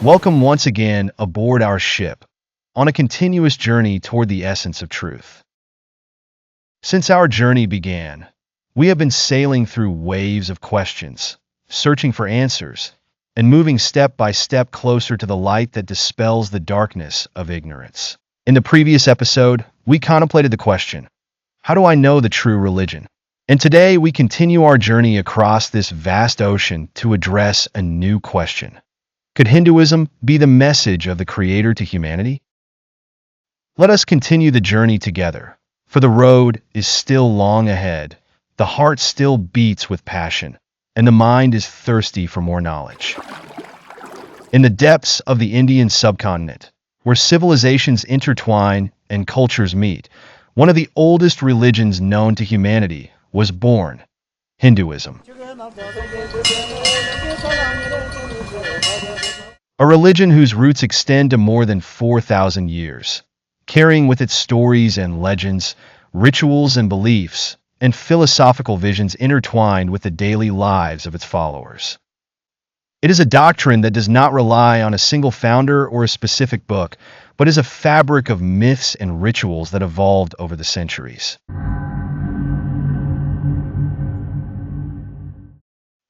Welcome once again aboard our ship, on a continuous journey toward the essence of truth. Since our journey began, we have been sailing through waves of questions, searching for answers, and moving step by step closer to the light that dispels the darkness of ignorance. In the previous episode, we contemplated the question, how do I know the true religion? And today we continue our journey across this vast ocean to address a new question. Could Hinduism be the message of the Creator to humanity? Let us continue the journey together, for the road is still long ahead, the heart still beats with passion, and the mind is thirsty for more knowledge. In the depths of the Indian subcontinent, where civilizations intertwine and cultures meet, one of the oldest religions known to humanity was born, Hinduism. A religion whose roots extend to more than 4,000 years, carrying with its stories and legends, rituals and beliefs, and philosophical visions intertwined with the daily lives of its followers. It is a doctrine that does not rely on a single founder or a specific book, but is a fabric of myths and rituals that evolved over the centuries.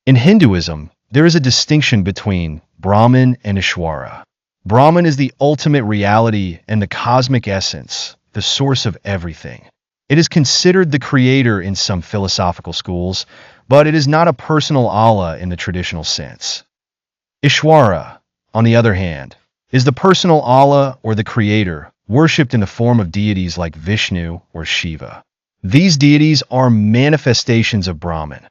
In Hinduism, there is a distinction between Brahman and Ishwara. Brahman is the ultimate reality and the cosmic essence, the source of everything. It is considered the creator in some philosophical schools, but it is not a personal Allah in the traditional sense. Ishwara, on the other hand, is the personal Allah or the creator, worshipped in the form of deities like Vishnu or Shiva. These deities are manifestations of Brahman,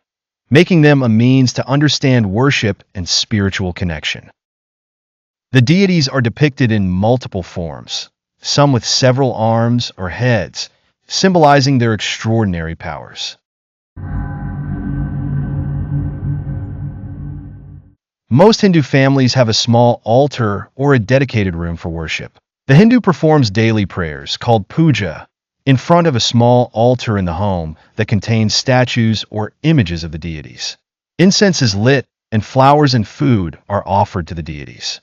making them a means to understand worship and spiritual connection. The deities are depicted in multiple forms, some with several arms or heads, symbolizing their extraordinary powers. Most Hindu families have a small altar or a dedicated room for worship. The Hindu performs daily prayers, called puja, in front of a small altar in the home that contains statues or images of the deities. Incense is lit, and flowers and food are offered to the deities.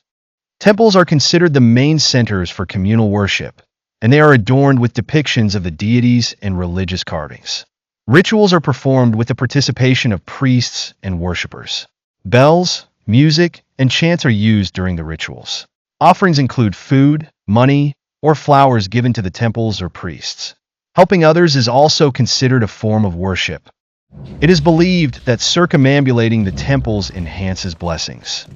Temples are considered the main centers for communal worship, and they are adorned with depictions of the deities and religious carvings. Rituals are performed with the participation of priests and worshippers. Bells, music, and chants are used during the rituals. Offerings include food, money, or flowers given to the temples or priests. Helping others is also considered a form of worship. It is believed that circumambulating the temples enhances blessings.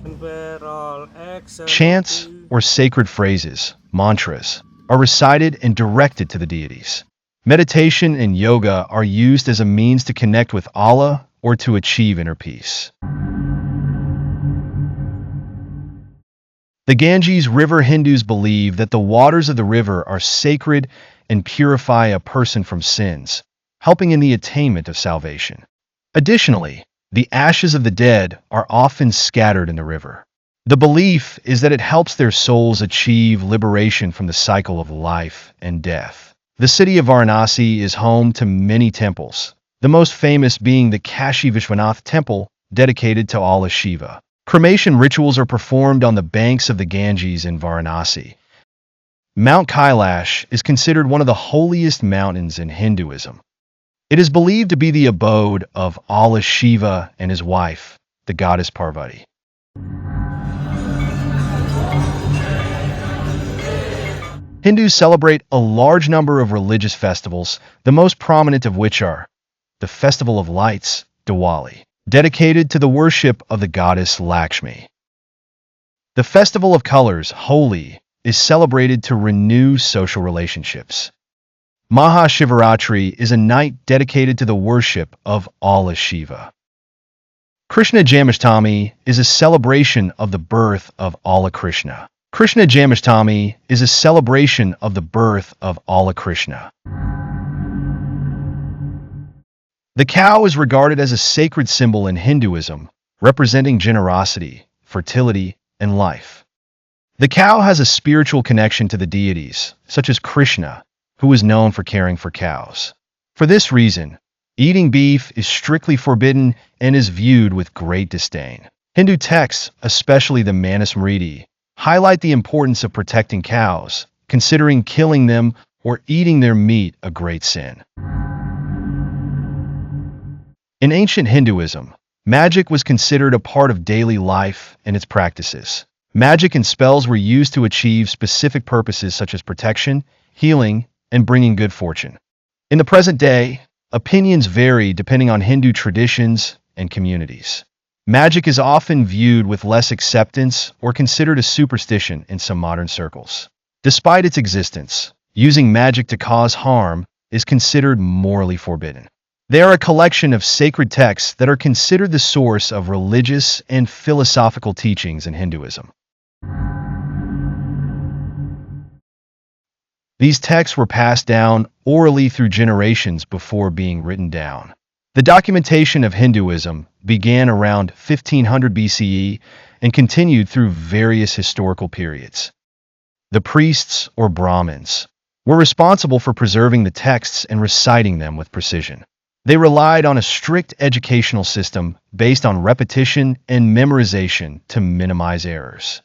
Chants, or sacred phrases, mantras, are recited and directed to the deities. Meditation and yoga are used as a means to connect with Allah or to achieve inner peace. The Ganges River Hindus believe that the waters of the river are sacred and purify a person from sins, helping in the attainment of salvation. Additionally, the ashes of the dead are often scattered in the river. The belief is that it helps their souls achieve liberation from the cycle of life and death. The city of Varanasi is home to many temples, the most famous being the Kashi Vishwanath temple, dedicated to Allah Shiva. Cremation rituals are performed on the banks of the Ganges in Varanasi. Mount Kailash is considered one of the holiest mountains in Hinduism. It is believed to be the abode of Allah Shiva and his wife, the goddess Parvati. Hindus celebrate a large number of religious festivals, the most prominent of which are the Festival of Lights, Diwali, dedicated to the worship of the goddess Lakshmi. The Festival of Colors, Holi, is celebrated to renew social relationships. Mahashivaratri is a night dedicated to the worship of Allah Shiva. Krishna Jamashtami is a celebration of the birth of Allah Krishna. Krishna Jamashtami is a celebration of the birth of Allah Krishna. The cow is regarded as a sacred symbol in Hinduism, representing generosity, fertility, and life. The cow has a spiritual connection to the deities, such as Krishna, who is known for caring for cows. For this reason, eating beef is strictly forbidden and is viewed with great disdain. Hindu texts, especially the Manusmriti, highlight the importance of protecting cows, considering killing them or eating their meat a great sin. In ancient Hinduism, magic was considered a part of daily life and its practices. Magic and spells were used to achieve specific purposes such as protection, healing, and bringing good fortune. In the present day, opinions vary depending on Hindu traditions and communities. Magic is often viewed with less acceptance or considered a superstition in some modern circles. Despite its existence, using magic to cause harm is considered morally forbidden. They are a collection of sacred texts that are considered the source of religious and philosophical teachings in Hinduism. These texts were passed down orally through generations before being written down. The documentation of Hinduism began around 1500 BCE and continued through various historical periods. The priests, or Brahmins, were responsible for preserving the texts and reciting them with precision. They relied on a strict educational system based on repetition and memorization to minimize errors.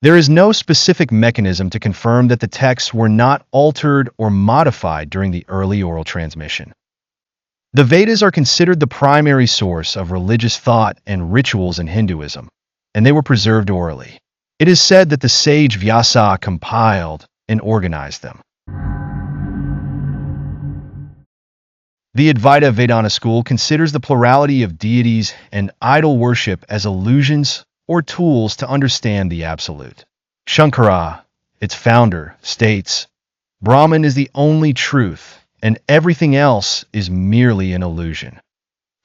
There is no specific mechanism to confirm that the texts were not altered or modified during the early oral transmission. The Vedas are considered the primary source of religious thought and rituals in Hinduism, and they were preserved orally. It is said that the sage Vyasa compiled and organized them. The Advaita Vedanta school considers the plurality of deities and idol worship as illusions or tools to understand the absolute. Shankara, its founder, states, Brahman is the only truth, and everything else is merely an illusion.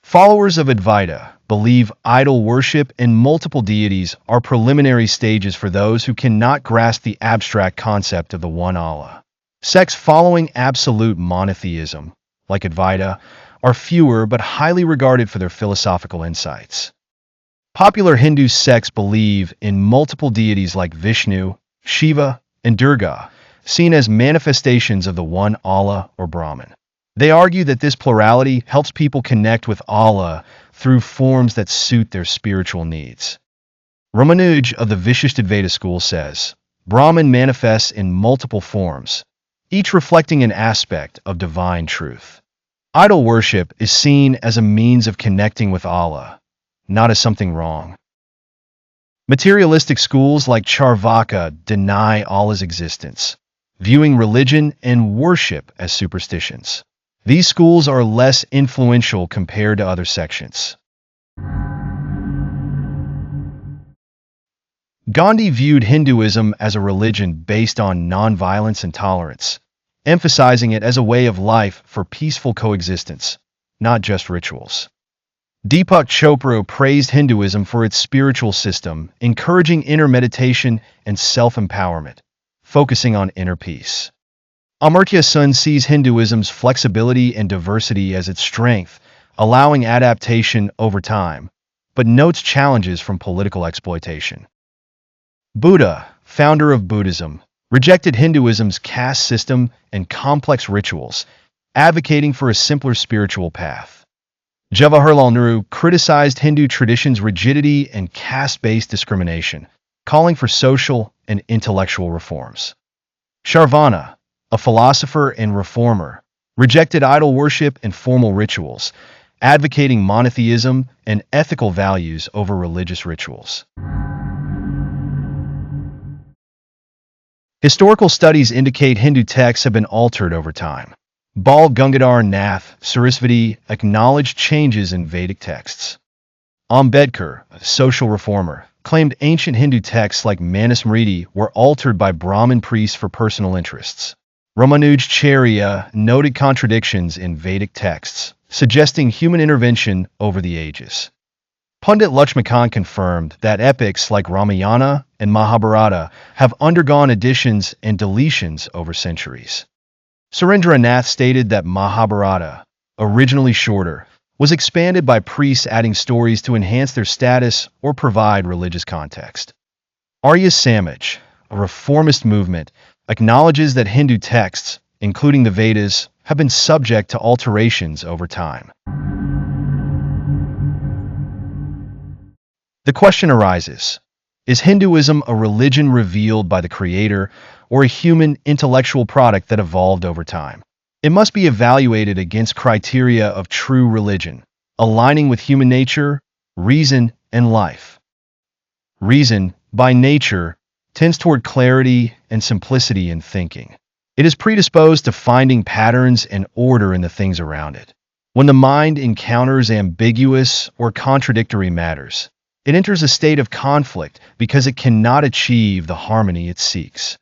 Followers of Advaita believe idol worship and multiple deities are preliminary stages for those who cannot grasp the abstract concept of the one Allah. Sects following absolute monotheism, like Advaita, are fewer but highly regarded for their philosophical insights. Popular Hindu sects believe in multiple deities like Vishnu, Shiva, and Durga, seen as manifestations of the one Allah or Brahman. They argue that this plurality helps people connect with Allah through forms that suit their spiritual needs. Ramanuj of the Vishishtadvaita school says, Brahman manifests in multiple forms, each reflecting an aspect of divine truth. Idol worship is seen as a means of connecting with Allah, not as something wrong. Materialistic schools like Charvaka deny Allah's existence, viewing religion and worship as superstitions. These schools are less influential compared to other sections. Gandhi viewed Hinduism as a religion based on nonviolence and tolerance, emphasizing it as a way of life for peaceful coexistence, not just rituals. Deepak Chopra praised Hinduism for its spiritual system, encouraging inner meditation and self-empowerment, focusing on inner peace. Amartya Sen sees Hinduism's flexibility and diversity as its strength, allowing adaptation over time, but notes challenges from political exploitation. Buddha, founder of Buddhism, rejected Hinduism's caste system and complex rituals, advocating for a simpler spiritual path. Jawaharlal Nehru criticized Hindu traditions' rigidity and caste-based discrimination, calling for social and intellectual reforms. Sharvana, a philosopher and reformer, rejected idol worship and formal rituals, advocating monotheism and ethical values over religious rituals. Historical studies indicate Hindu texts have been altered over time. Bal Gangadhar Nath Sarasvati acknowledged changes in Vedic texts. Ambedkar, a social reformer, claimed ancient Hindu texts like Manusmriti were altered by Brahmin priests for personal interests. Ramanujacharya noted contradictions in Vedic texts, suggesting human intervention over the ages. Pundit Lakshmakant confirmed that epics like Ramayana and Mahabharata have undergone additions and deletions over centuries. Surendranath stated that Mahabharata, originally shorter, was expanded by priests adding stories to enhance their status or provide religious context. Arya Samaj, a reformist movement, acknowledges that Hindu texts, including the Vedas, have been subject to alterations over time. The question arises, is Hinduism a religion revealed by the Creator or a human intellectual product that evolved over time? It must be evaluated against criteria of true religion, aligning with human nature, reason, and life. Reason, by nature, tends toward clarity and simplicity in thinking. It is predisposed to finding patterns and order in the things around it. When the mind encounters ambiguous or contradictory matters, it enters a state of conflict because it cannot achieve the harmony it seeks.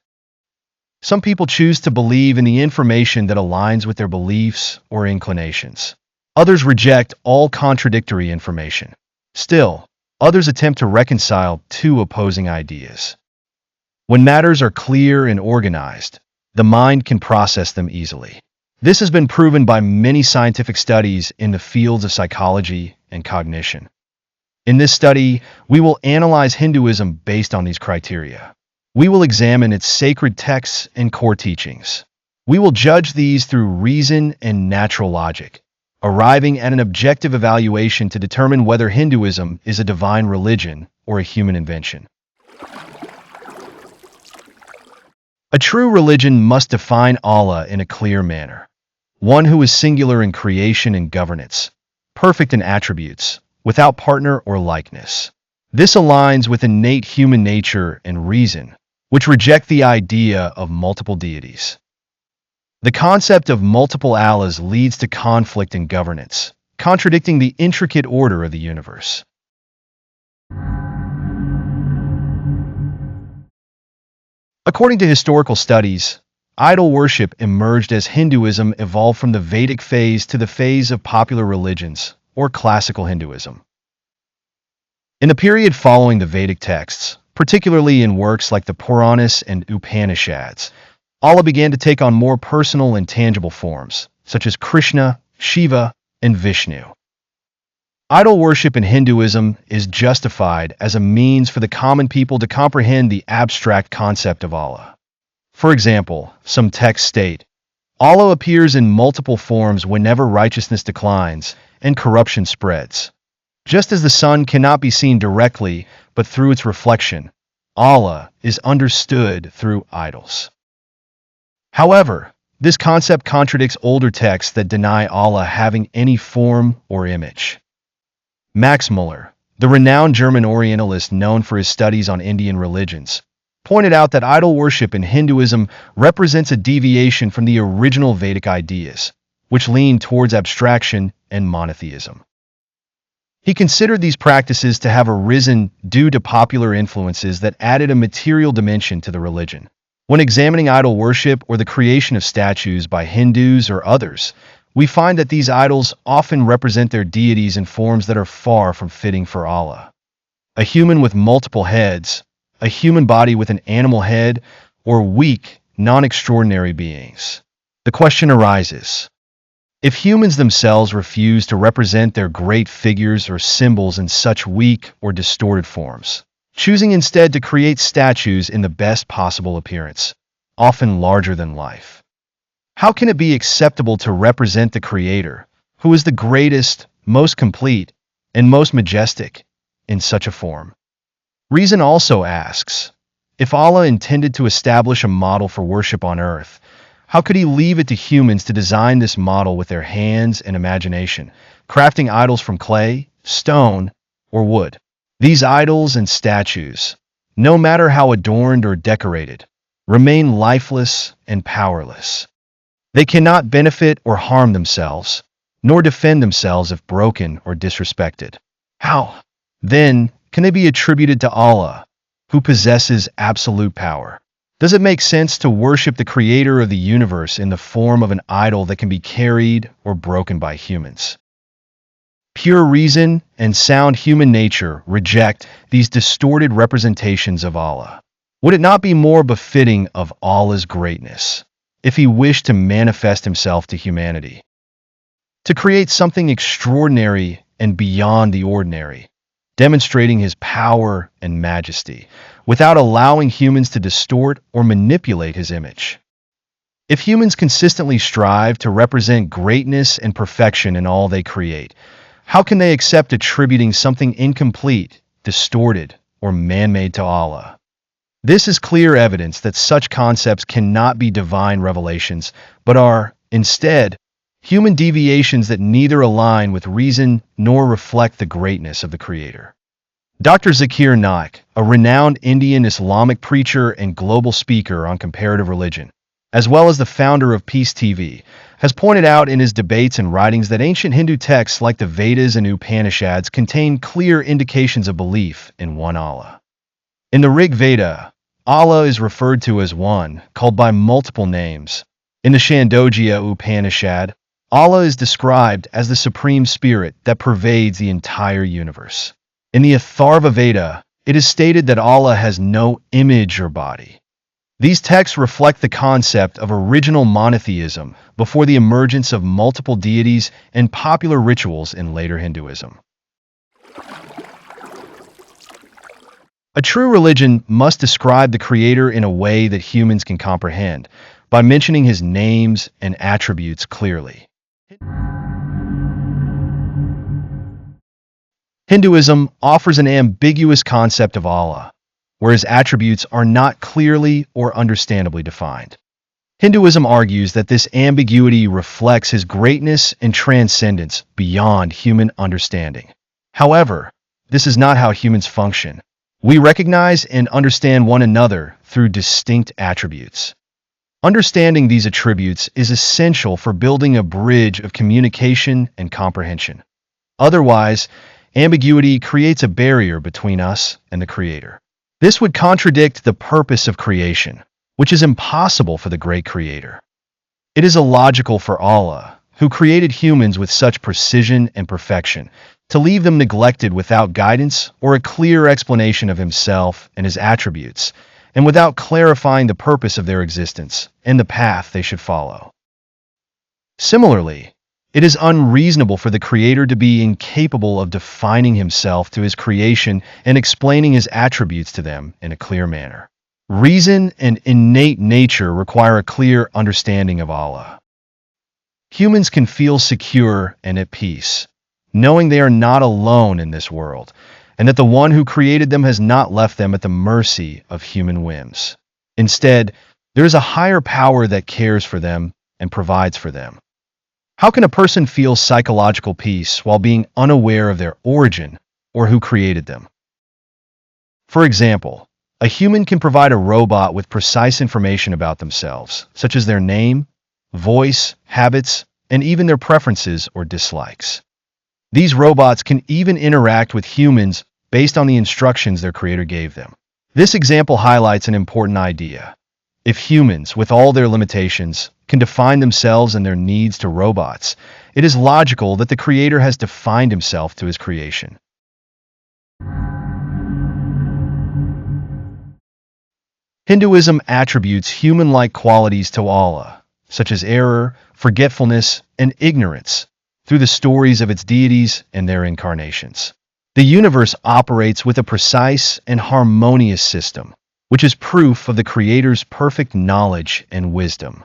Some people choose to believe in the information that aligns with their beliefs or inclinations. Others reject all contradictory information. Still, others attempt to reconcile two opposing ideas. When matters are clear and organized, the mind can process them easily. This has been proven by many scientific studies in the fields of psychology and cognition. In this study, we will analyze Hinduism based on these criteria. We will examine its sacred texts and core teachings. We will judge these through reason and natural logic, arriving at an objective evaluation to determine whether Hinduism is a divine religion or a human invention. A true religion must define Allah in a clear manner, one who is singular in creation and governance, perfect in attributes, without partner or likeness. This aligns with innate human nature and reason, which reject the idea of multiple deities. The concept of multiple Allahs leads to conflict in governance, contradicting the intricate order of the universe. According to historical studies, idol worship emerged as Hinduism evolved from the Vedic phase to the phase of popular religions, or classical Hinduism. In the period following the Vedic texts, particularly in works like the Puranas and Upanishads, Allah began to take on more personal and tangible forms, such as Krishna, Shiva, and Vishnu. Idol worship in Hinduism is justified as a means for the common people to comprehend the abstract concept of Allah. For example, some texts state, Allah appears in multiple forms whenever righteousness declines and corruption spreads. Just as the sun cannot be seen directly but through its reflection, Allah is understood through idols. However, this concept contradicts older texts that deny Allah having any form or image. Max Muller, the renowned German Orientalist known for his studies on Indian religions, pointed out that idol worship in Hinduism represents a deviation from the original Vedic ideas, which lean towards abstraction and monotheism. He considered these practices to have arisen due to popular influences that added a material dimension to the religion. When examining idol worship or the creation of statues by Hindus or others, we find that these idols often represent their deities in forms that are far from fitting for Allah. A human with multiple heads, a human body with an animal head, or weak, non-extraordinary beings. The question arises, if humans themselves refuse to represent their great figures or symbols in such weak or distorted forms, choosing instead to create statues in the best possible appearance, often larger than life, how can it be acceptable to represent the Creator, who is the greatest, most complete, and most majestic, in such a form? Reason also asks, if Allah intended to establish a model for worship on earth, how could he leave it to humans to design this model with their hands and imagination, crafting idols from clay, stone, or wood? These idols and statues, no matter how adorned or decorated, remain lifeless and powerless. They cannot benefit or harm themselves, nor defend themselves if broken or disrespected. How, then, can they be attributed to Allah, who possesses absolute power? Does it make sense to worship the Creator of the universe in the form of an idol that can be carried or broken by humans? Pure reason and sound human nature reject these distorted representations of Allah. Would it not be more befitting of Allah's greatness, if he wished to manifest himself to humanity, to create something extraordinary and beyond the ordinary, demonstrating his power and majesty, without allowing humans to distort or manipulate his image? If humans consistently strive to represent greatness and perfection in all they create, how can they accept attributing something incomplete, distorted, or man-made to Allah? This is clear evidence that such concepts cannot be divine revelations, but are, instead, human deviations that neither align with reason nor reflect the greatness of the Creator. Dr. Zakir Naik, a renowned Indian Islamic preacher and global speaker on comparative religion, as well as the founder of Peace TV, has pointed out in his debates and writings that ancient Hindu texts like the Vedas and Upanishads contain clear indications of belief in one Allah. In the Rig Veda, Allah is referred to as one, called by multiple names. In the Chandogya Upanishad, Allah is described as the Supreme Spirit that pervades the entire universe. In the Atharva Veda, it is stated that Allah has no image or body. These texts reflect the concept of original monotheism before the emergence of multiple deities and popular rituals in later Hinduism. A true religion must describe the Creator in a way that humans can comprehend, by mentioning His names and attributes clearly. Hinduism offers an ambiguous concept of Allah, where His attributes are not clearly or understandably defined. Hinduism argues that this ambiguity reflects His greatness and transcendence beyond human understanding. However, this is not how humans function. We recognize and understand one another through distinct attributes. Understanding these attributes is essential for building a bridge of communication and comprehension. Otherwise, ambiguity creates a barrier between us and the Creator. This would contradict the purpose of creation, which is impossible for the great Creator. It is illogical for Allah, who created humans with such precision and perfection, to leave them neglected without guidance or a clear explanation of Himself and His attributes, and without clarifying the purpose of their existence and the path they should follow. Similarly, it is unreasonable for the Creator to be incapable of defining Himself to His creation and explaining His attributes to them in a clear manner. Reason and innate nature require a clear understanding of Allah. Humans can feel secure and at peace, knowing they are not alone in this world, and that the one who created them has not left them at the mercy of human whims. Instead, there is a higher power that cares for them and provides for them. How can a person feel psychological peace while being unaware of their origin or who created them? For example, a human can provide a robot with precise information about themselves, such as their name, voice, habits, and even their preferences or dislikes. These robots can even interact with humans based on the instructions their creator gave them. This example highlights an important idea. If humans, with all their limitations, can define themselves and their needs to robots, it is logical that the Creator has defined Himself to His creation. Hinduism attributes human-like qualities to Allah, such as error, forgetfulness, and ignorance, through the stories of its deities and their incarnations. The universe operates with a precise and harmonious system, which is proof of the Creator's perfect knowledge and wisdom.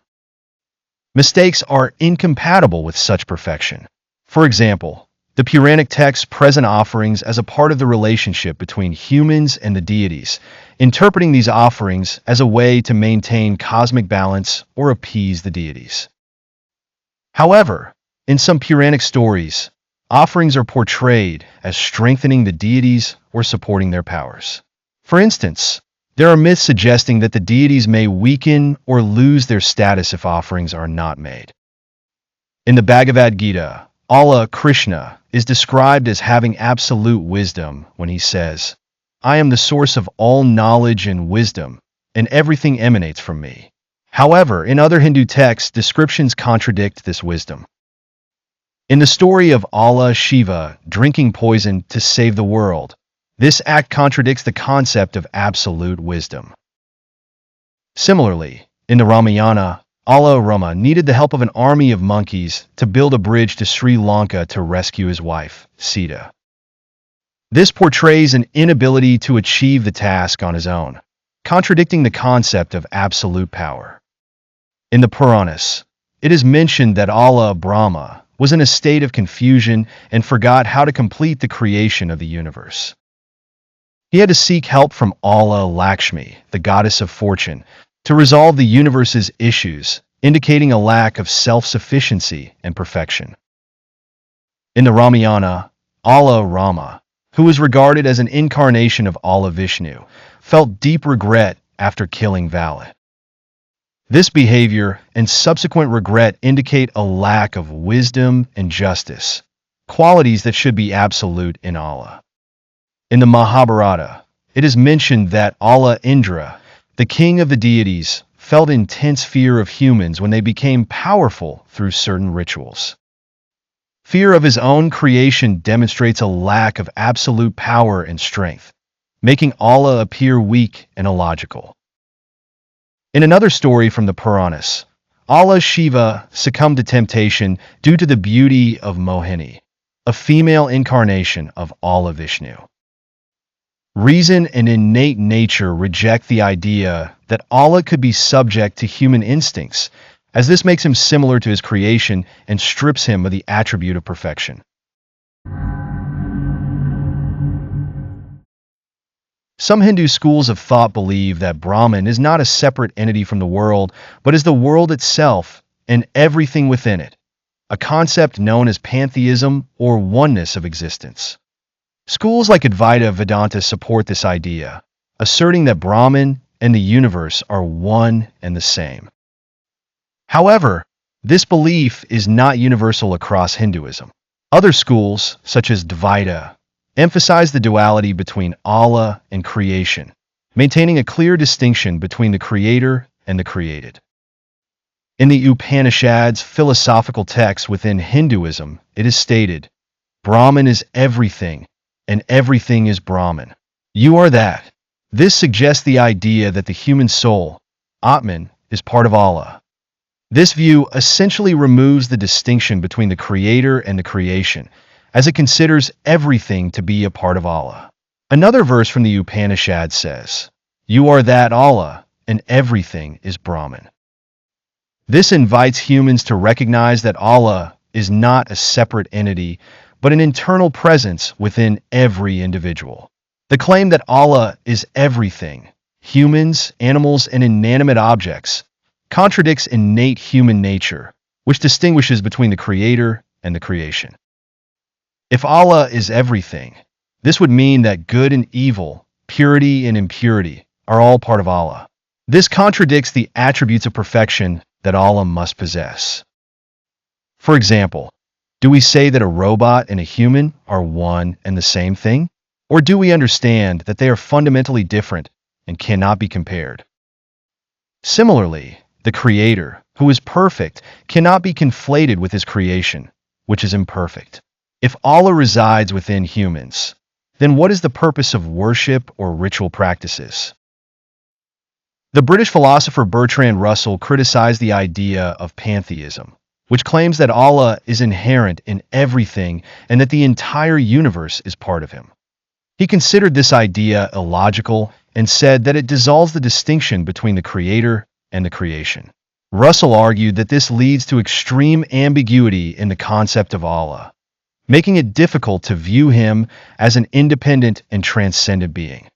Mistakes are incompatible with such perfection. For example, the Puranic texts present offerings as a part of the relationship between humans and the deities, interpreting these offerings as a way to maintain cosmic balance or appease the deities. However, in some Puranic stories, offerings are portrayed as strengthening the deities or supporting their powers. For instance, there are myths suggesting that the deities may weaken or lose their status if offerings are not made. In the Bhagavad Gita, Allah, Krishna, is described as having absolute wisdom when He says, "I am the source of all knowledge and wisdom, and everything emanates from me." However, in other Hindu texts, descriptions contradict this wisdom. In the story of Allah Shiva drinking poison to save the world, this act contradicts the concept of absolute wisdom. Similarly, in the Ramayana, Allah Rama needed the help of an army of monkeys to build a bridge to Sri Lanka to rescue his wife, Sita. This portrays an inability to achieve the task on his own, contradicting the concept of absolute power. In the Puranas, it is mentioned that Allah, Brahma, was in a state of confusion and forgot how to complete the creation of the universe. He had to seek help from Allah Lakshmi, the goddess of fortune, to resolve the universe's issues, indicating a lack of self-sufficiency and perfection. In the Ramayana, Allah Rama, who was regarded as an incarnation of Allah Vishnu, felt deep regret after killing Vala. This behavior and subsequent regret indicate a lack of wisdom and justice, qualities that should be absolute in Allah. In the Mahabharata, it is mentioned that Allah Indra, the king of the deities, felt intense fear of humans when they became powerful through certain rituals. Fear of his own creation demonstrates a lack of absolute power and strength, making Allah appear weak and illogical. In another story from the Puranas, Allah Shiva succumbed to temptation due to the beauty of Mohini, a female incarnation of Allah Vishnu. Reason and innate nature reject the idea that Allah could be subject to human instincts, as this makes him similar to his creation and strips him of the attribute of perfection. Some Hindu schools of thought believe that Brahman is not a separate entity from the world, but is the world itself and everything within it, a concept known as pantheism or oneness of existence. Schools like Advaita Vedanta support this idea, asserting that Brahman and the universe are one and the same. However, this belief is not universal across Hinduism. Other schools, such as Dvaita, emphasize the duality between Allah and creation, maintaining a clear distinction between the creator and the created. In the Upanishads, philosophical texts within Hinduism, it is stated, Brahman is everything, and everything is Brahman. You are that. This suggests the idea that the human soul, Atman, is part of Allah. This view essentially removes the distinction between the creator and the creation, as it considers everything to be a part of Allah. Another verse from the Upanishad says, You are that Allah, and everything is Brahman. This invites humans to recognize that Allah is not a separate entity, but an internal presence within every individual. The claim that Allah is everything, humans, animals, and inanimate objects, contradicts innate human nature, which distinguishes between the creator and the creation. If Allah is everything, this would mean that good and evil, purity and impurity, are all part of Allah. This contradicts the attributes of perfection that Allah must possess. For example, do we say that a robot and a human are one and the same thing? Or do we understand that they are fundamentally different and cannot be compared? Similarly, the Creator, who is perfect, cannot be conflated with His creation, which is imperfect. If Allah resides within humans, then what is the purpose of worship or ritual practices? The British philosopher Bertrand Russell criticized the idea of pantheism, which claims that Allah is inherent in everything and that the entire universe is part of Him. He considered this idea illogical and said that it dissolves the distinction between the Creator and the creation. Russell argued that this leads to extreme ambiguity in the concept of Allah, making it difficult to view Him as an independent and transcendent being.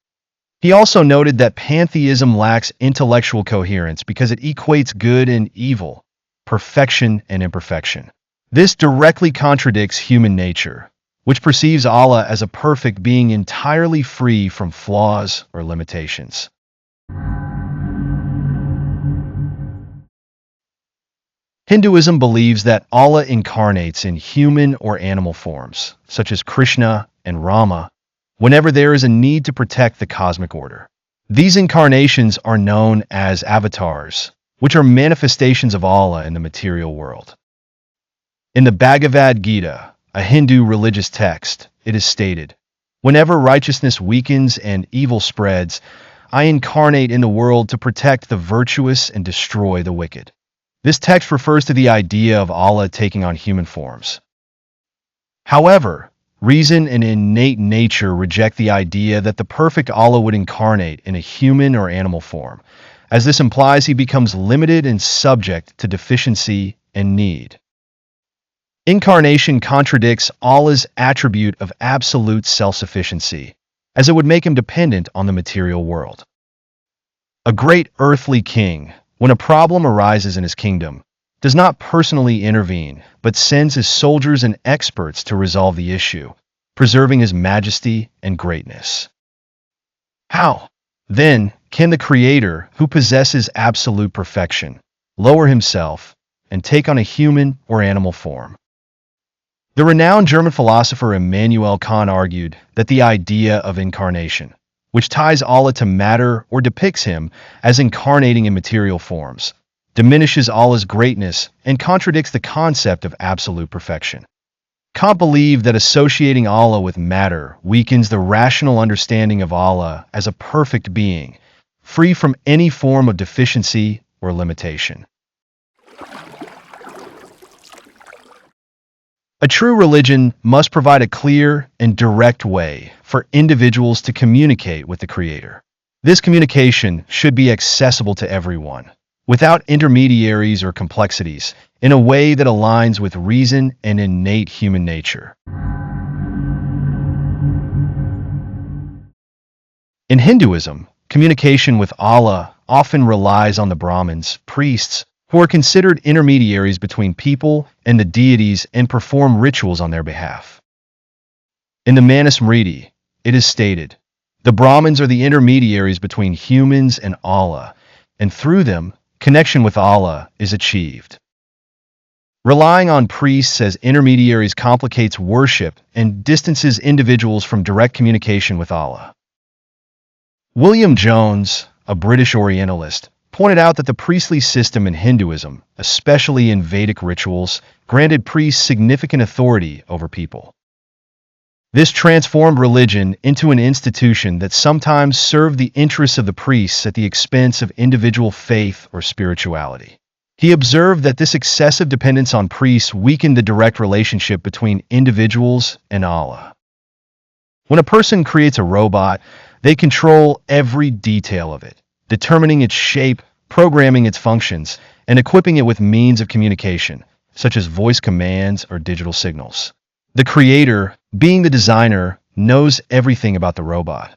He also noted that pantheism lacks intellectual coherence because it equates good and evil, perfection and imperfection. This directly contradicts human nature, which perceives Allah as a perfect being entirely free from flaws or limitations. Hinduism believes that Allah incarnates in human or animal forms, such as Krishna and Rama, whenever there is a need to protect the cosmic order. These incarnations are known as avatars, which are manifestations of Allah in the material world. In the Bhagavad Gita, a Hindu religious text, it is stated, Whenever righteousness weakens and evil spreads, I incarnate in the world to protect the virtuous and destroy the wicked. This text refers to the idea of Allah taking on human forms. However, reason and innate nature reject the idea that the perfect Allah would incarnate in a human or animal form, as this implies he becomes limited and subject to deficiency and need. Incarnation contradicts Allah's attribute of absolute self-sufficiency, as it would make him dependent on the material world. A great earthly king, when a problem arises in his kingdom, does not personally intervene, but sends his soldiers and experts to resolve the issue, preserving his majesty and greatness. How, then, can the Creator, who possesses absolute perfection, lower himself and take on a human or animal form? The renowned German philosopher Immanuel Kant argued that the idea of incarnation, which ties Allah to matter or depicts him as incarnating in material forms, diminishes Allah's greatness and contradicts the concept of absolute perfection. Kant believed that associating Allah with matter weakens the rational understanding of Allah as a perfect being, free from any form of deficiency or limitation. A true religion must provide a clear and direct way for individuals to communicate with the Creator. This communication should be accessible to everyone, without intermediaries or complexities, in a way that aligns with reason and innate human nature. In Hinduism, communication with Allah often relies on the Brahmins, priests, who are considered intermediaries between people and the deities and perform rituals on their behalf. In the Manusmriti, it is stated, "The Brahmins are the intermediaries between humans and Allah, and through them, connection with Allah is achieved." Relying on priests as intermediaries complicates worship and distances individuals from direct communication with Allah. William Jones, a British Orientalist, pointed out that the priestly system in Hinduism, especially in Vedic rituals, granted priests significant authority over people. This transformed religion into an institution that sometimes served the interests of the priests at the expense of individual faith or spirituality. He observed that this excessive dependence on priests weakened the direct relationship between individuals and Allah. When a person creates a robot, they control every detail of it, determining its shape, programming its functions, and equipping it with means of communication, such as voice commands or digital signals. The Creator, being the designer, knows everything about the robot.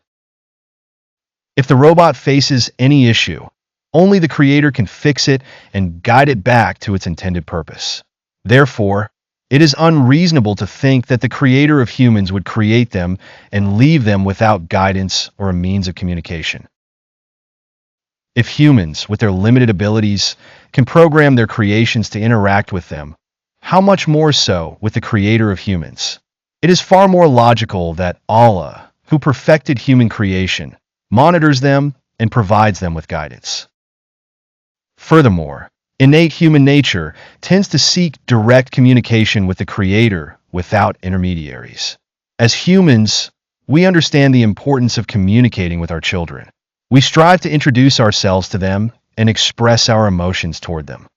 If the robot faces any issue, only the Creator can fix it and guide it back to its intended purpose. Therefore, it is unreasonable to think that the Creator of humans would create them and leave them without guidance or a means of communication. If humans, with their limited abilities, can program their creations to interact with them, how much more so with the Creator of humans? It is far more logical that Allah, who perfected human creation, monitors them and provides them with guidance. Furthermore, innate human nature tends to seek direct communication with the Creator without intermediaries. As humans, we understand the importance of communicating with our children. We strive to introduce ourselves to them and express our emotions toward them.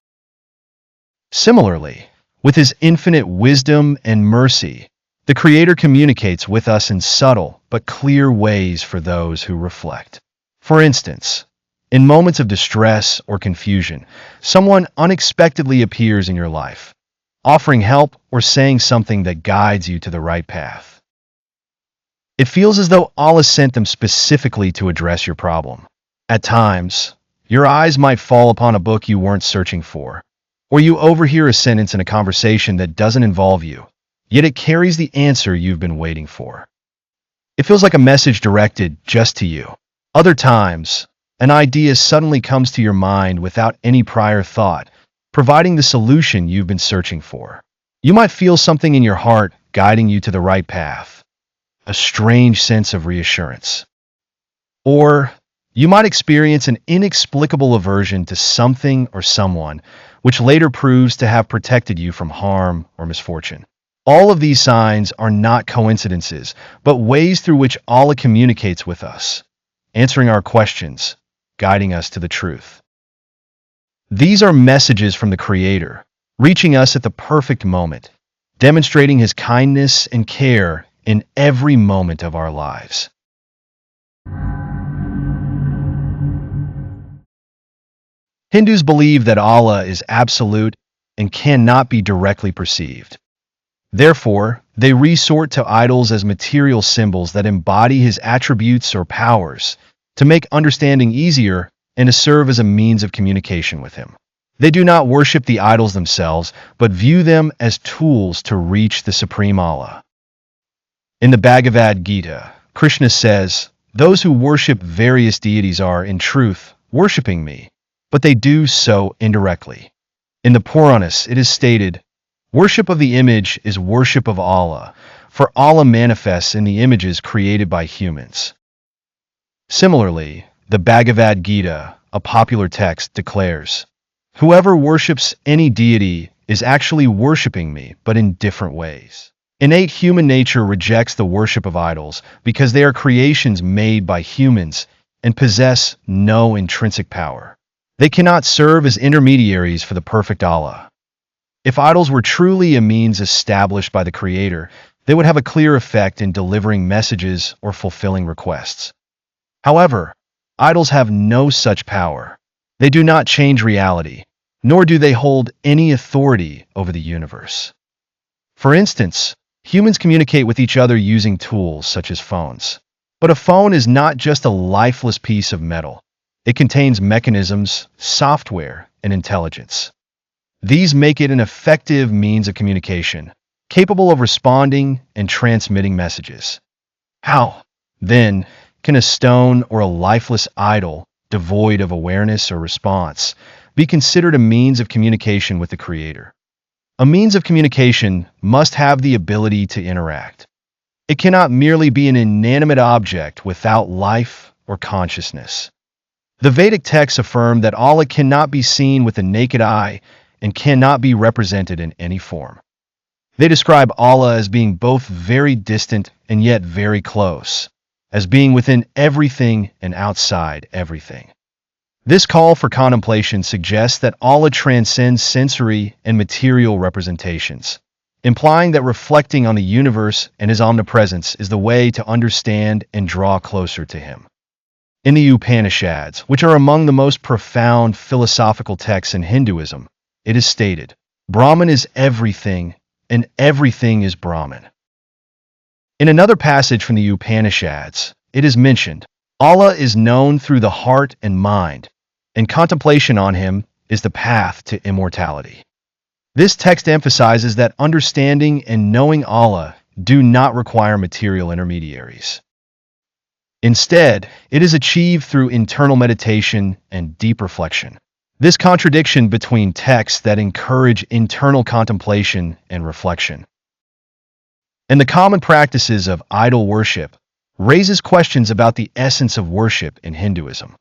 Similarly, with His infinite wisdom and mercy, the Creator communicates with us in subtle but clear ways for those who reflect. For instance, in moments of distress or confusion, someone unexpectedly appears in your life, offering help or saying something that guides you to the right path. It feels as though Allah sent them specifically to address your problem. At times, your eyes might fall upon a book you weren't searching for, or you overhear a sentence in a conversation that doesn't involve you, yet it carries the answer you've been waiting for. It feels like a message directed just to you. Other times, an idea suddenly comes to your mind without any prior thought, providing the solution you've been searching for. You might feel something in your heart guiding you to the right path, a strange sense of reassurance. Or you might experience an inexplicable aversion to something or someone, which later proves to have protected you from harm or misfortune. All of these signs are not coincidences, but ways through which Allah communicates with us, answering our questions, guiding us to the truth. These are messages from the Creator, reaching us at the perfect moment, demonstrating His kindness and care in every moment of our lives. Hindus believe that Allah is absolute and cannot be directly perceived. Therefore, they resort to idols as material symbols that embody his attributes or powers to make understanding easier and to serve as a means of communication with him. They do not worship the idols themselves, but view them as tools to reach the Supreme Allah. In the Bhagavad Gita, Krishna says, "Those who worship various deities are, in truth, worshipping me, but they do so indirectly." In the Puranas, it is stated, "Worship of the image is worship of Allah, for Allah manifests in the images created by humans." Similarly, the Bhagavad Gita, a popular text, declares, "Whoever worships any deity is actually worshipping me, but in different ways." Innate human nature rejects the worship of idols because they are creations made by humans and possess no intrinsic power. They cannot serve as intermediaries for the perfect Allah. If idols were truly a means established by the Creator, they would have a clear effect in delivering messages or fulfilling requests. However, idols have no such power. They do not change reality, nor do they hold any authority over the universe. For instance, humans communicate with each other using tools such as phones. But a phone is not just a lifeless piece of metal. It contains mechanisms, software, and intelligence. These make it an effective means of communication, capable of responding and transmitting messages. How, then, can a stone or a lifeless idol, devoid of awareness or response, be considered a means of communication with the Creator? A means of communication must have the ability to interact. It cannot merely be an inanimate object without life or consciousness. The Vedic texts affirm that Allah cannot be seen with the naked eye and cannot be represented in any form. They describe Allah as being both very distant and yet very close, as being within everything and outside everything. This call for contemplation suggests that Allah transcends sensory and material representations, implying that reflecting on the universe and his omnipresence is the way to understand and draw closer to him. In the Upanishads, which are among the most profound philosophical texts in Hinduism, it is stated, "Brahman is everything, and everything is Brahman." In another passage from the Upanishads, it is mentioned, "Allah is known through the heart and mind, and contemplation on him is the path to immortality." This text emphasizes that understanding and knowing Allah do not require material intermediaries. Instead, it is achieved through internal meditation and deep reflection. This contradiction between texts that encourage internal contemplation and reflection and the common practices of idol worship raises questions about the essence of worship in Hinduism.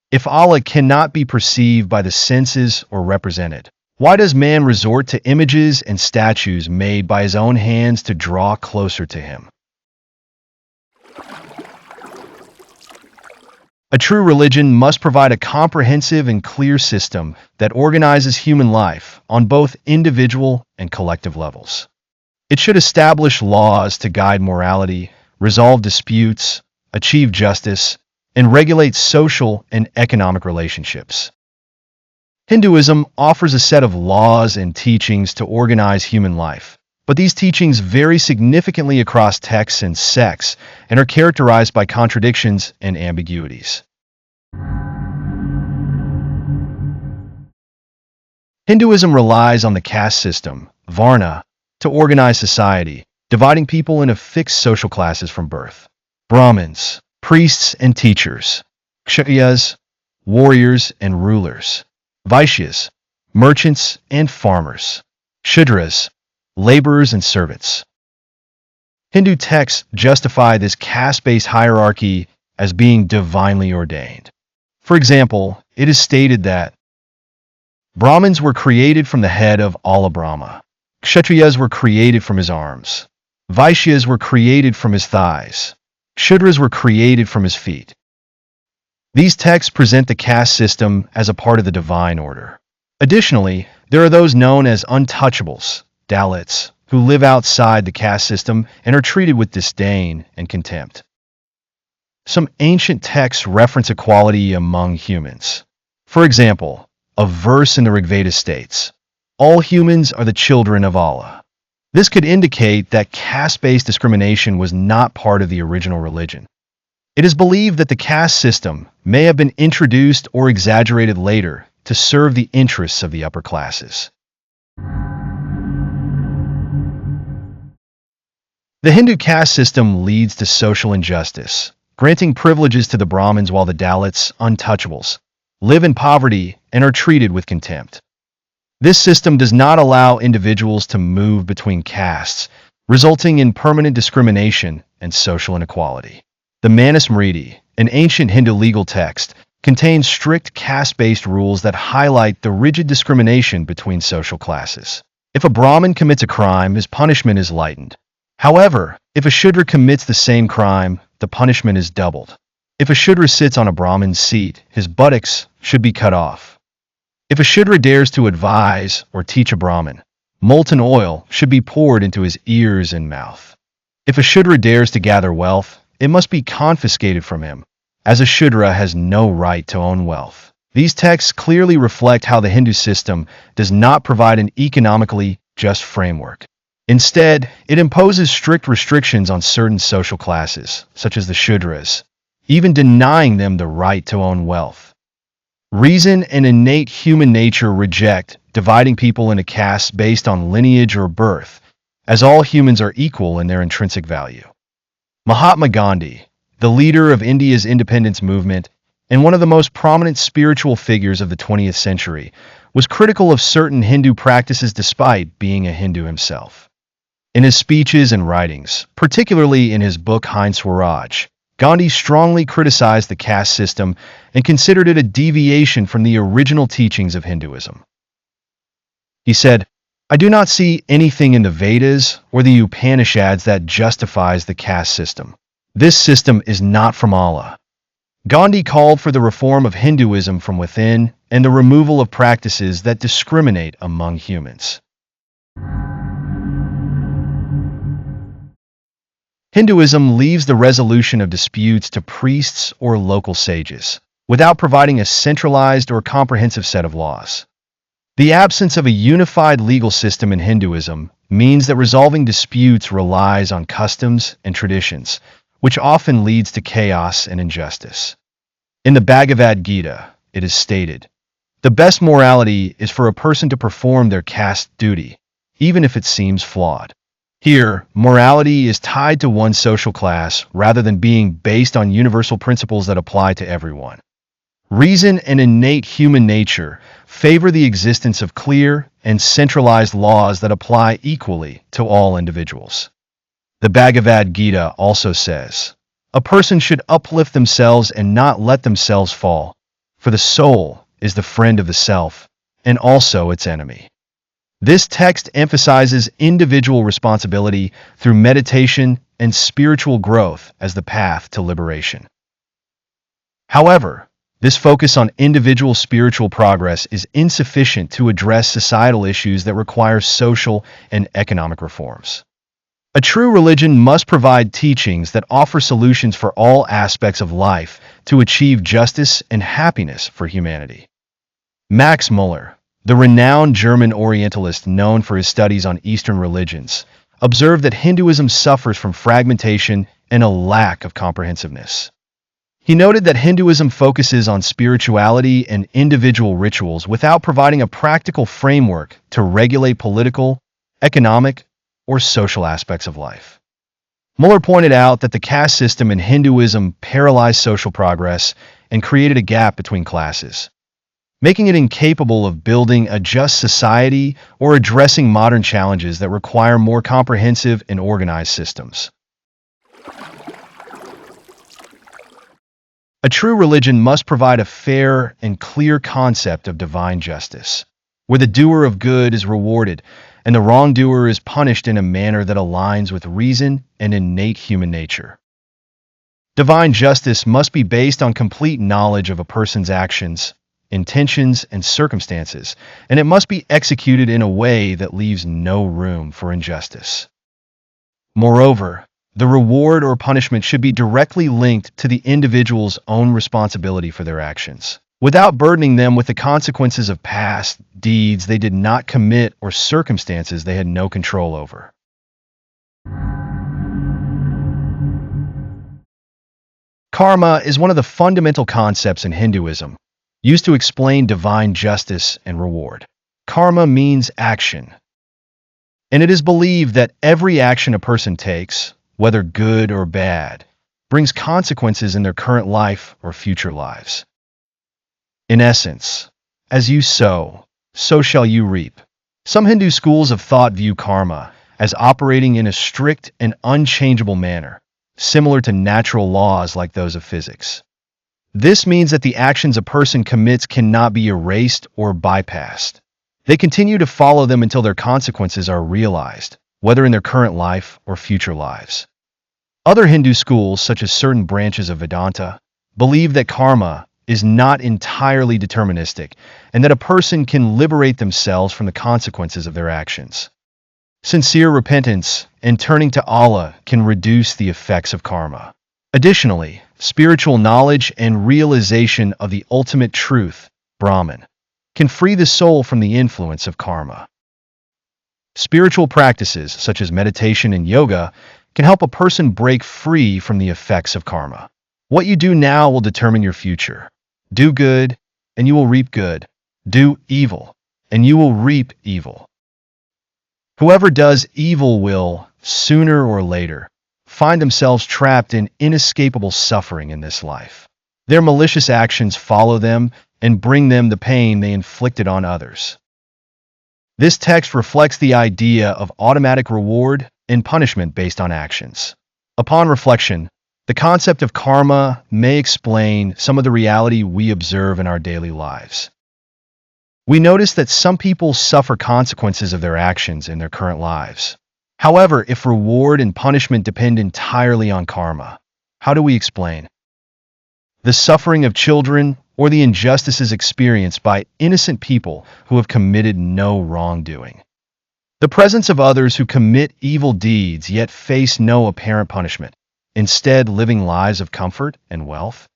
If Allah cannot be perceived by the senses or represented, why does man resort to images and statues made by his own hands to draw closer to him? A true religion must provide a comprehensive and clear system that organizes human life on both individual and collective levels. It should establish laws to guide morality, resolve disputes, achieve justice, and regulate social and economic relationships. Hinduism offers a set of laws and teachings to organize human life, but these teachings vary significantly across texts and sects and are characterized by contradictions and ambiguities. Hinduism relies on the caste system, Varna, to organize society, dividing people into fixed social classes from birth. Brahmins, priests and teachers, Kshatriyas, warriors and rulers, Vaishyas, merchants and farmers, Shudras, laborers and servants. Hindu texts justify this caste-based hierarchy as being divinely ordained. For example, it is stated that Brahmins were created from the head of Allah Brahma. Kshatriyas were created from his arms. Vaishyas were created from his thighs. Shudras were created from his feet. These texts present the caste system as a part of the divine order. Additionally, there are those known as untouchables, Dalits, who live outside the caste system and are treated with disdain and contempt. Some ancient texts reference equality among humans. For example, a verse in the Rig Veda states, "All humans are the children of Allah." This could indicate that caste-based discrimination was not part of the original religion. It is believed that the caste system may have been introduced or exaggerated later to serve the interests of the upper classes. The Hindu caste system leads to social injustice, granting privileges to the Brahmins while the Dalits, untouchables, live in poverty and are treated with contempt. This system does not allow individuals to move between castes, resulting in permanent discrimination and social inequality. The Manusmriti, an ancient Hindu legal text, contains strict caste-based rules that highlight the rigid discrimination between social classes. If a Brahmin commits a crime, his punishment is lightened. However, if a Shudra commits the same crime, the punishment is doubled. If a Shudra sits on a Brahmin's seat, his buttocks should be cut off. If a Shudra dares to advise or teach a Brahmin, molten oil should be poured into his ears and mouth. If a Shudra dares to gather wealth, it must be confiscated from him, as a Shudra has no right to own wealth. These texts clearly reflect how the Hindu system does not provide an economically just framework. Instead, it imposes strict restrictions on certain social classes, such as the Shudras, even denying them the right to own wealth. Reason and innate human nature reject dividing people into castes based on lineage or birth, as all humans are equal in their intrinsic value. Mahatma Gandhi, the leader of India's independence movement and one of the most prominent spiritual figures of the 20th century, was critical of certain Hindu practices despite being a Hindu himself. In his speeches and writings, particularly in his book Hind Swaraj, Gandhi strongly criticized the caste system and considered it a deviation from the original teachings of Hinduism. He said, "I do not see anything in the Vedas or the Upanishads that justifies the caste system. This system is not from Allah." Gandhi called for the reform of Hinduism from within and the removal of practices that discriminate among humans. Hinduism leaves the resolution of disputes to priests or local sages, without providing a centralized or comprehensive set of laws. The absence of a unified legal system in Hinduism means that resolving disputes relies on customs and traditions, which often leads to chaos and injustice. In the Bhagavad Gita, it is stated, "The best morality is for a person to perform their caste duty, even if it seems flawed." Here, morality is tied to one social class rather than being based on universal principles that apply to everyone. Reason and innate human nature favor the existence of clear and centralized laws that apply equally to all individuals. The Bhagavad Gita also says, "A person should uplift themselves and not let themselves fall, for the soul is the friend of the self and also its enemy." This text emphasizes individual responsibility through meditation and spiritual growth as the path to liberation. However, this focus on individual spiritual progress is insufficient to address societal issues that require social and economic reforms. A true religion must provide teachings that offer solutions for all aspects of life to achieve justice and happiness for humanity. Max Muller, the renowned German Orientalist known for his studies on Eastern religions, observed that Hinduism suffers from fragmentation and a lack of comprehensiveness. He noted that Hinduism focuses on spirituality and individual rituals without providing a practical framework to regulate political, economic, or social aspects of life. Muller pointed out that the caste system in Hinduism paralyzed social progress and created a gap between classes, making it incapable of building a just society or addressing modern challenges that require more comprehensive and organized systems. A true religion must provide a fair and clear concept of divine justice, where the doer of good is rewarded and the wrongdoer is punished in a manner that aligns with reason and innate human nature. Divine justice must be based on complete knowledge of a person's actions, intentions, and circumstances, and it must be executed in a way that leaves no room for injustice. Moreover, the reward or punishment should be directly linked to the individual's own responsibility for their actions. without burdening them with the consequences of past deeds they did not commit or circumstances they had no control over. Karma is one of the fundamental concepts in Hinduism, used to explain divine justice and reward. Karma means action, and it is believed that every action a person takes, whether good or bad, brings consequences in their current life or future lives. In essence, as you sow, so shall you reap. Some Hindu schools of thought view karma as operating in a strict and unchangeable manner, similar to natural laws like those of physics. This means that the actions a person commits cannot be erased or bypassed. They continue to follow them until their consequences are realized, whether in their current life or future lives. Other Hindu schools, such as certain branches of Vedanta, believe that karma is not entirely deterministic and that a person can liberate themselves from the consequences of their actions. Sincere repentance and turning to Allah can reduce the effects of karma. Additionally, spiritual knowledge and realization of the ultimate truth, Brahman, can free the soul from the influence of karma. Spiritual practices such as meditation and yoga can help a person break free from the effects of karma. What you do now will determine your future. Do good, and you will reap good. Do evil, and you will reap evil. Whoever does evil will, sooner or later, find themselves trapped in inescapable suffering in this life. Their malicious actions follow them and bring them the pain they inflicted on others. This text reflects the idea of automatic reward and punishment based on actions. Upon reflection, the concept of karma may explain some of the reality we observe in our daily lives. We notice that some people suffer consequences of their actions in their current lives. However, if reward and punishment depend entirely on karma, how do we explain the suffering of children or the injustices experienced by innocent people who have committed no wrongdoing? The presence of others who commit evil deeds yet face no apparent punishment, instead living lives of comfort and wealth?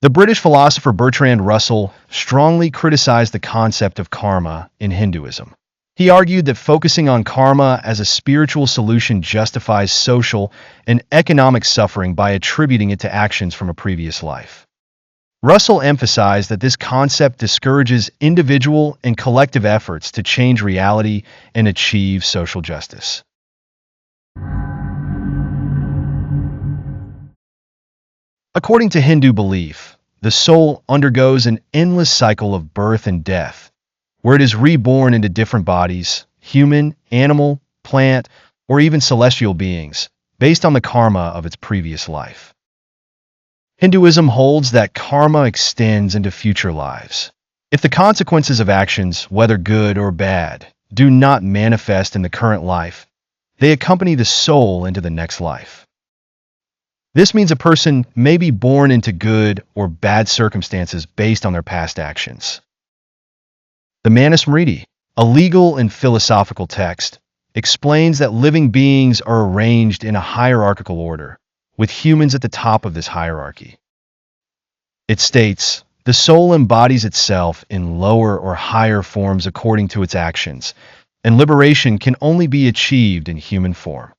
The British philosopher Bertrand Russell strongly criticized the concept of karma in Hinduism. He argued that focusing on karma as a spiritual solution justifies social and economic suffering by attributing it to actions from a previous life. Russell emphasized that this concept discourages individual and collective efforts to change reality and achieve social justice. According to Hindu belief, the soul undergoes an endless cycle of birth and death, where it is reborn into different bodies, human, animal, plant, or even celestial beings, based on the karma of its previous life. Hinduism holds that karma extends into future lives. If the consequences of actions, whether good or bad, do not manifest in the current life, they accompany the soul into the next life. This means a person may be born into good or bad circumstances based on their past actions. The Manusmriti, a legal and philosophical text, explains that living beings are arranged in a hierarchical order, with humans at the top of this hierarchy. It states, the soul embodies itself in lower or higher forms according to its actions, and liberation can only be achieved in human form.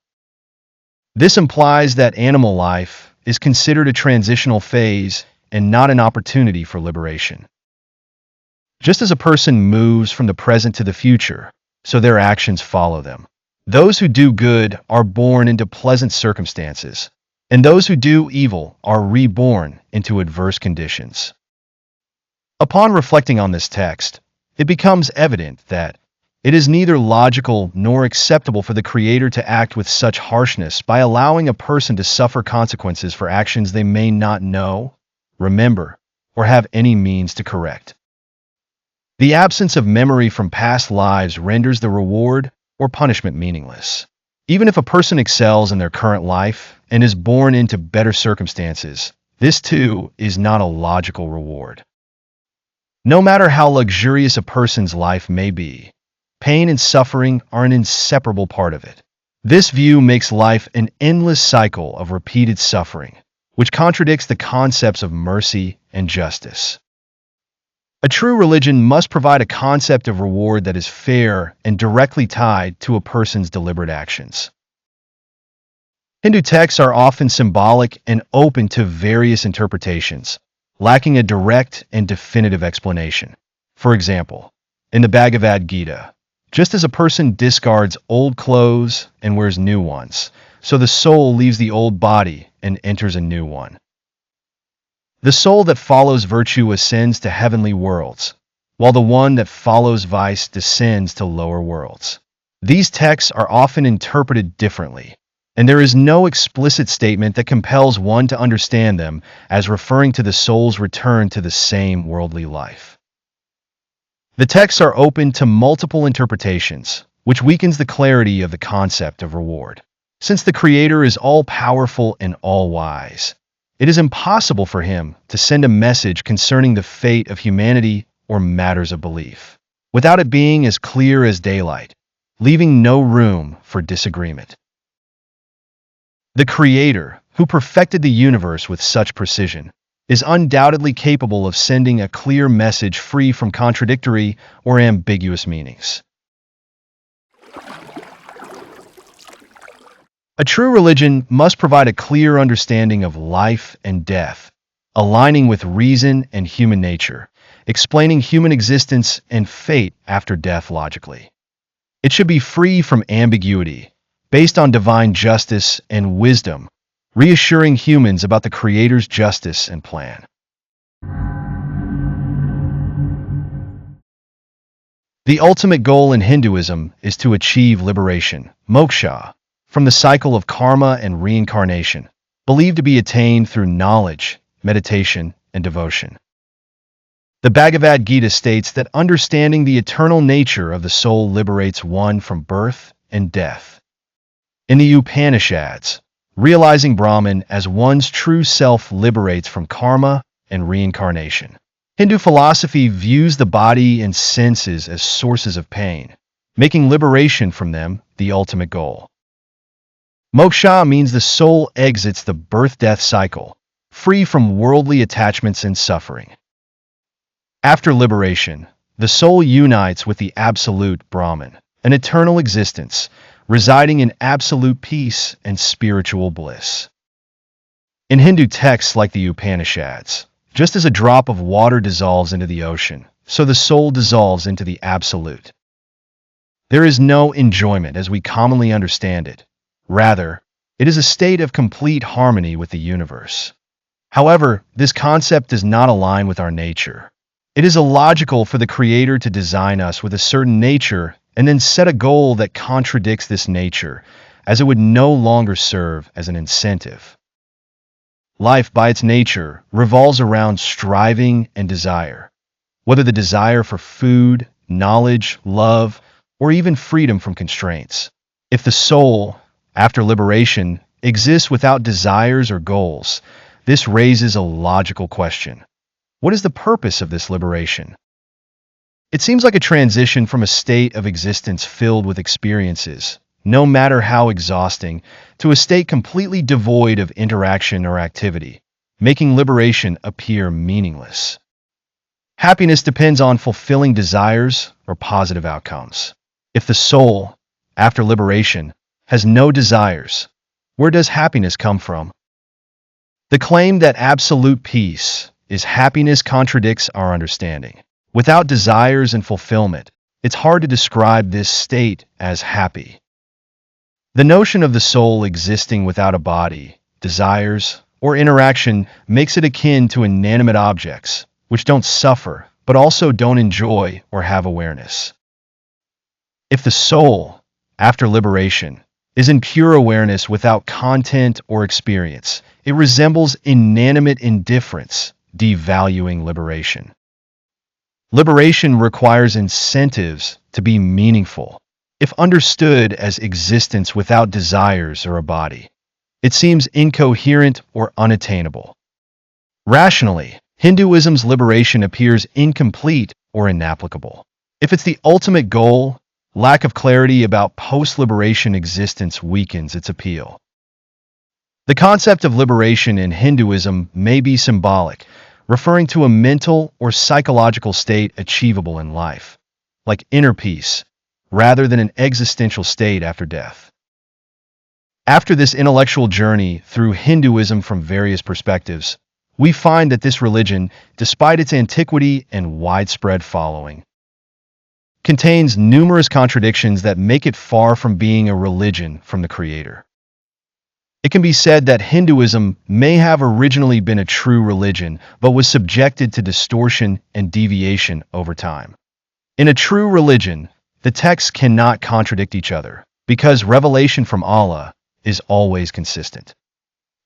This implies that animal life is considered a transitional phase and not an opportunity for liberation. Just as a person moves from the present to the future, so their actions follow them. Those who do good are born into pleasant circumstances, and those who do evil are reborn into adverse conditions. Upon reflecting on this text, it becomes evident that it is neither logical nor acceptable for the Creator to act with such harshness by allowing a person to suffer consequences for actions they may not know, remember, or have any means to correct. The absence of memory from past lives renders the reward or punishment meaningless. Even if a person excels in their current life and is born into better circumstances, this too is not a logical reward. No matter how luxurious a person's life may be, pain and suffering are an inseparable part of it. This view makes life an endless cycle of repeated suffering, which contradicts the concepts of mercy and justice. A true religion must provide a concept of reward that is fair and directly tied to a person's deliberate actions. Hindu texts are often symbolic and open to various interpretations, lacking a direct and definitive explanation. For example, in the Bhagavad Gita, just as a person discards old clothes and wears new ones, so the soul leaves the old body and enters a new one. The soul that follows virtue ascends to heavenly worlds, while the one that follows vice descends to lower worlds. These texts are often interpreted differently, and there is no explicit statement that compels one to understand them as referring to the soul's return to the same worldly life. The texts are open to multiple interpretations, which weakens the clarity of the concept of reward. Since the Creator is all-powerful and all-wise, it is impossible for him to send a message concerning the fate of humanity or matters of belief, without it being as clear as daylight, leaving no room for disagreement. The Creator, who perfected the universe with such precision, is undoubtedly capable of sending a clear message free from contradictory or ambiguous meanings. A true religion must provide a clear understanding of life and death, aligning with reason and human nature, explaining human existence and fate after death logically. It should be free from ambiguity, based on divine justice and wisdom, reassuring humans about the Creator's justice and plan. The ultimate goal in Hinduism is to achieve liberation, moksha, from the cycle of karma and reincarnation, believed to be attained through knowledge, meditation, and devotion. The Bhagavad Gita states that understanding the eternal nature of the soul liberates one from birth and death. In the Upanishads, realizing Brahman as one's true self liberates from karma and reincarnation. Hindu philosophy views the body and senses as sources of pain, making liberation from them the ultimate goal. Moksha means the soul exits the birth-death cycle, free from worldly attachments and suffering. After liberation, the soul unites with the absolute Brahman, an eternal existence, residing in absolute peace and spiritual bliss. In Hindu texts like the Upanishads, just as a drop of water dissolves into the ocean, so the soul dissolves into the absolute. There is no enjoyment as we commonly understand it. Rather, it is a state of complete harmony with the universe. However, this concept does not align with our nature. It is illogical for the Creator to design us with a certain nature and then set a goal that contradicts this nature, as it would no longer serve as an incentive. Life, by its nature, revolves around striving and desire, whether the desire for food, knowledge, love, or even freedom from constraints. If the soul, after liberation, exists without desires or goals, this raises a logical question. What is the purpose of this liberation? It seems like a transition from a state of existence filled with experiences, no matter how exhausting, to a state completely devoid of interaction or activity, making liberation appear meaningless. Happiness depends on fulfilling desires or positive outcomes. If the soul, after liberation, has no desires, where does happiness come from? The claim that absolute peace is happiness contradicts our understanding. Without desires and fulfillment, it's hard to describe this state as happy. The notion of the soul existing without a body, desires, or interaction makes it akin to inanimate objects, which don't suffer, but also don't enjoy or have awareness. If the soul, after liberation, is in pure awareness without content or experience, it resembles inanimate indifference, devaluing liberation. Liberation requires incentives to be meaningful. If understood as existence without desires or a body, it seems incoherent or unattainable. Rationally, Hinduism's liberation appears incomplete or inapplicable. If it's the ultimate goal, lack of clarity about post-liberation existence weakens its appeal. The concept of liberation in Hinduism may be symbolic, referring to a mental or psychological state achievable in life, like inner peace, rather than an existential state after death. After this intellectual journey through Hinduism from various perspectives, we find that this religion, despite its antiquity and widespread following, contains numerous contradictions that make it far from being a religion from the Creator. It can be said that Hinduism may have originally been a true religion, but was subjected to distortion and deviation over time. In a true religion, the texts cannot contradict each other, because revelation from Allah is always consistent.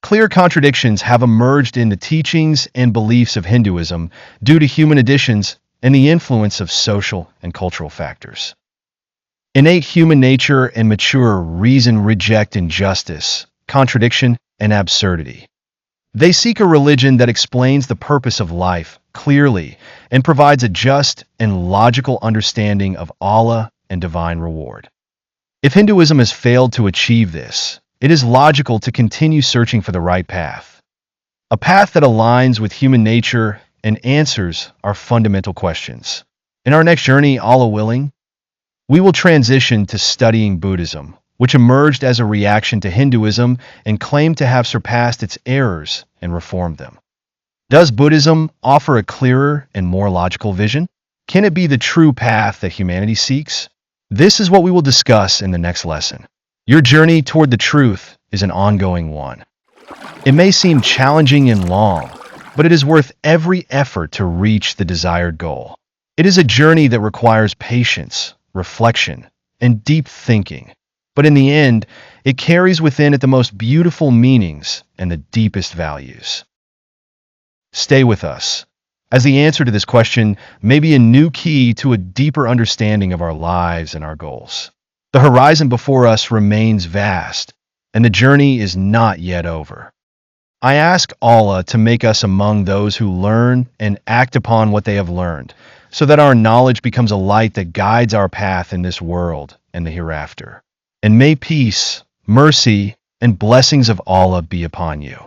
Clear contradictions have emerged in the teachings and beliefs of Hinduism due to human additions and the influence of social and cultural factors. Innate human nature and mature reason reject injustice, contradiction, and absurdity. They seek a religion that explains the purpose of life clearly and provides a just and logical understanding of Allah and divine reward. If Hinduism has failed to achieve this, it is logical to continue searching for the right path, a path that aligns with human nature and answers our fundamental questions. In our next journey, Allah willing, we will transition to studying Buddhism, which emerged as a reaction to Hinduism and claimed to have surpassed its errors and reformed them. Does Buddhism offer a clearer and more logical vision? Can it be the true path that humanity seeks? This is what we will discuss in the next lesson. Your journey toward the truth is an ongoing one. It may seem challenging and long, but it is worth every effort to reach the desired goal. It is a journey that requires patience, reflection, and deep thinking. But in the end, it carries within it the most beautiful meanings and the deepest values. Stay with us, as the answer to this question may be a new key to a deeper understanding of our lives and our goals. The horizon before us remains vast, and the journey is not yet over. I ask Allah to make us among those who learn and act upon what they have learned, so that our knowledge becomes a light that guides our path in this world and the hereafter. And may peace, mercy, and blessings of Allah be upon you.